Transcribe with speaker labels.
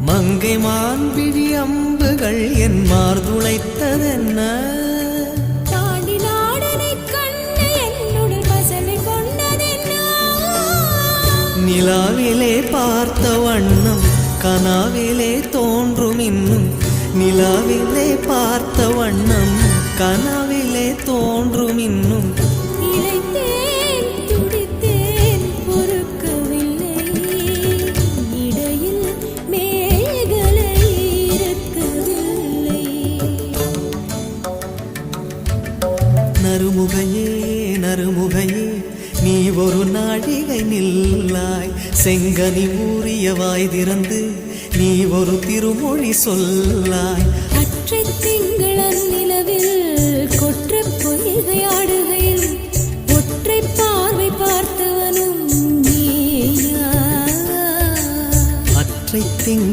Speaker 1: மங்கை மான்பிழி அம்புகள் என் மார்துளைத்ததென்ன
Speaker 2: தாண்டி நாடனை கண்டு என்னுடன் வசனை கொண்டதென்ன
Speaker 1: நிலாவிலே பார்த்த வண்ணம் கனாவிலே தோன்றும் இன்னும் நிலாவிலே பார்த்த வண்ணம் கனாவிலே தோன்றும் இன்னும்
Speaker 2: இளைத்தேன் துடித்தேன் பொறுக்கவில்லை இடையில் மேகலை இருக்கவில்லை
Speaker 1: நறுமுகையே நறுமுகையே நீ ஒரு நாழிகை நில்லாய் செங்கனி ஊறிய வாய் திறந்து நீ ஒரு திருமொழி சொல்லாய்
Speaker 2: அற்றை திங்களன் நிலவில் கொற்ற பொய்கையாடுகையில் ஒற்றை பார்வை பார்த்தவனும் நீயா
Speaker 1: அற்றை திங்கள்